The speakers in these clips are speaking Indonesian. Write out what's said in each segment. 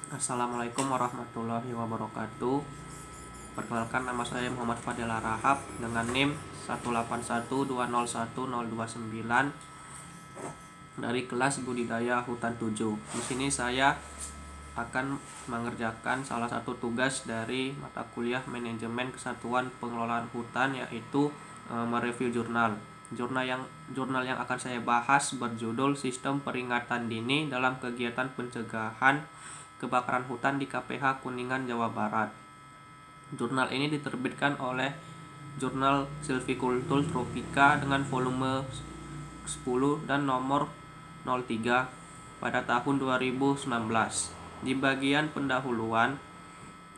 Assalamualaikum warahmatullahi wabarakatuh. Perkenalkan, nama saya Muhammad Fadela Rahab dengan NIM 181201029 dari kelas budidaya hutan 7. Di sini saya akan mengerjakan salah satu tugas dari mata kuliah manajemen kesatuan pengelolaan hutan, yaitu mereview jurnal. Jurnal yang akan saya bahas berjudul Sistem Peringatan Dini dalam Kegiatan Pencegahan Kebakaran Hutan di KPH Kuningan, Jawa Barat. Jurnal ini diterbitkan oleh Jurnal Silviculture Tropika dengan volume 10 dan nomor 03 pada tahun 2019. Di bagian pendahuluan,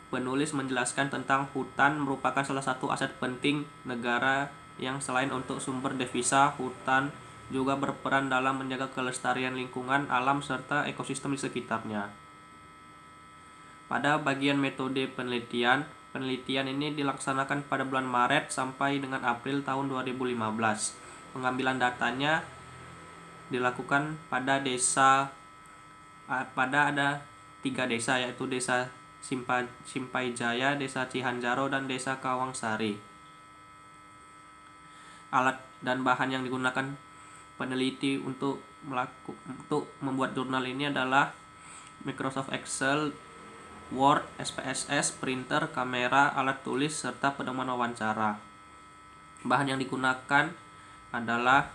penulis menjelaskan tentang hutan merupakan salah satu aset penting negara yang selain untuk sumber devisa, hutan juga berperan dalam menjaga kelestarian lingkungan alam serta ekosistem di sekitarnya. Pada bagian metode penelitian ini dilaksanakan pada bulan Maret sampai dengan April tahun 2015. Pengambilan datanya dilakukan pada ada 3 desa, yaitu Desa Simpai Jaya, Desa Cihanjaro, dan Desa Kawangsari. Alat dan bahan yang digunakan peneliti untuk membuat jurnal ini adalah Microsoft Excel, Word, SPSS, printer, kamera, alat tulis, serta pedoman wawancara. Bahan yang digunakan adalah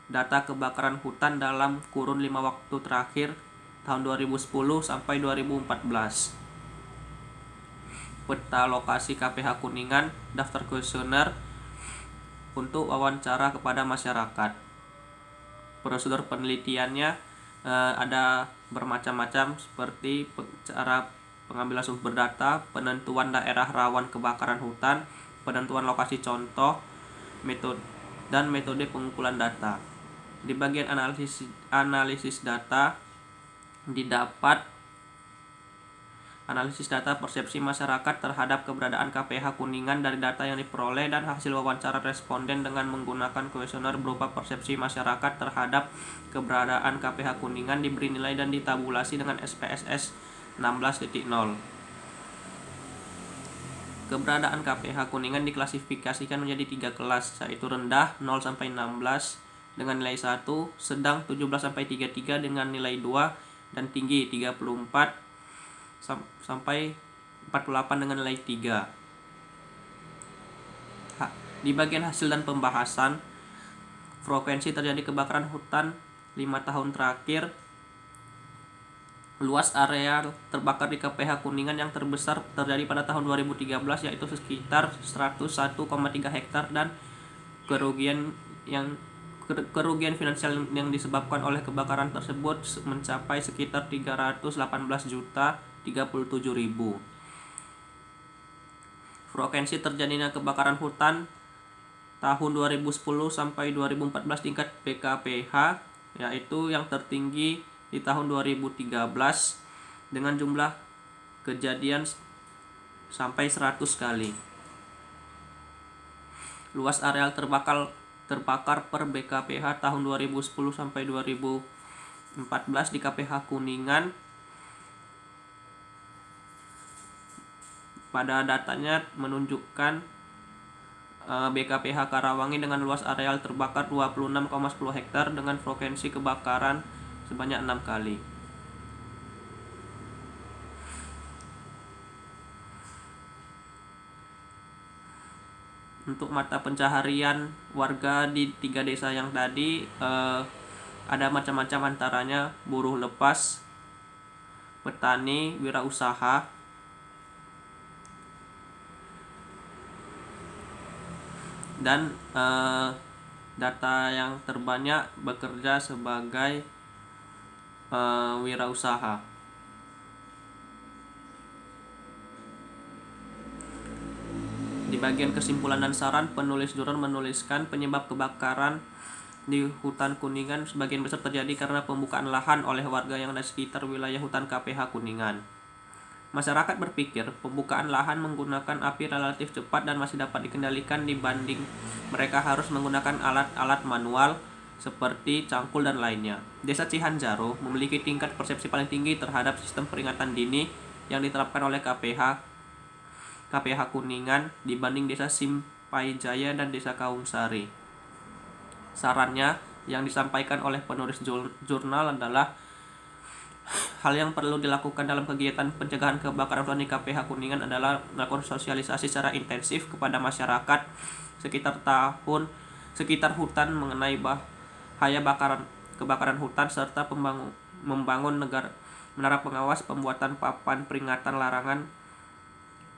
data kebakaran hutan dalam kurun 5 waktu terakhir tahun 2010 sampai 2014. Peta lokasi KPH Kuningan, daftar kuesioner untuk wawancara kepada masyarakat. Prosedur penelitiannya ada bermacam-macam, seperti cara pengambilan sumber data, penentuan daerah rawan kebakaran hutan, penentuan lokasi contoh, metode pengumpulan data. Di bagian analisis data didapat analisis data persepsi masyarakat terhadap keberadaan KPH Kuningan dari data yang diperoleh dan hasil wawancara responden dengan menggunakan kuesioner berupa persepsi masyarakat terhadap keberadaan KPH Kuningan diberi nilai dan ditabulasi dengan SPSS 16.0. Keberadaan KPH Kuningan diklasifikasikan menjadi 3 kelas, yaitu rendah 0 sampai 16 dengan nilai 1, sedang 17 sampai 33 dengan nilai 2, dan tinggi 34 sampai 48 dengan nilai 3. Di bagian hasil dan pembahasan, frekuensi terjadi kebakaran hutan 5 tahun terakhir, luas area terbakar di KPH Kuningan yang terbesar terjadi pada tahun 2013, yaitu sekitar 101,3 hektar, dan kerugian finansial yang disebabkan oleh kebakaran tersebut mencapai sekitar 318.037.000. Frekuensi terjadinya kebakaran hutan tahun 2010 sampai 2014 tingkat BKPH, yaitu yang tertinggi di tahun 2013 dengan jumlah kejadian sampai 100 kali. Luas areal terbakar per BKPH tahun 2010 sampai 2014 di KPH Kuningan, pada datanya menunjukkan BKPH Karawangi dengan luas areal terbakar 26,10 hektar dengan frekuensi kebakaran sebanyak 6 kali. Untuk mata pencaharian warga di 3 desa yang tadi ada macam-macam, antaranya buruh lepas, petani, wirausaha, dan data yang terbanyak bekerja sebagai wirausaha. Di bagian kesimpulan dan saran, penulis jurnal menuliskan penyebab kebakaran di hutan Kuningan sebagian besar terjadi karena pembukaan lahan oleh warga yang ada di sekitar wilayah hutan KPH Kuningan. Masyarakat berpikir pembukaan lahan menggunakan api relatif cepat dan masih dapat dikendalikan dibanding mereka harus menggunakan alat-alat manual seperti Cangkul dan lainnya. Desa Cihanjaro memiliki tingkat persepsi paling tinggi terhadap sistem peringatan dini yang diterapkan oleh KPH Kuningan dibanding Desa Simpay Jaya dan Desa Kawungsari. Sarannya yang disampaikan oleh penulis jurnal adalah hal yang perlu dilakukan dalam kegiatan pencegahan kebakaran hutan di KPH Kuningan adalah melakukan sosialisasi secara intensif kepada masyarakat sekitar hutan mengenai bahaya kebakaran hutan serta membangun menara pengawas, pembuatan papan peringatan larangan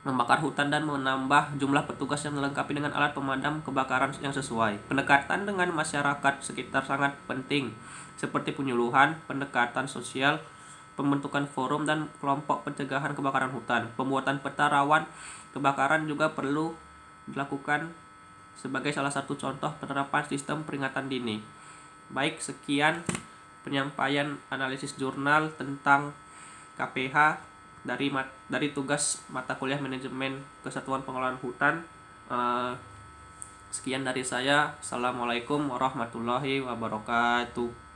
membakar hutan dan menambah jumlah petugas yang dilengkapi dengan alat pemadam kebakaran yang sesuai. Pendekatan dengan masyarakat sekitar sangat penting, seperti penyuluhan, pendekatan sosial, pembentukan forum dan kelompok pencegahan kebakaran hutan. Pembuatan peta rawan kebakaran juga perlu dilakukan sebagai salah satu contoh penerapan sistem peringatan dini. Baik, sekian penyampaian analisis jurnal tentang KPH dari tugas mata kuliah manajemen Kesatuan Pengelolaan Hutan. Sekian dari saya. Assalamualaikum warahmatullahi wabarakatuh.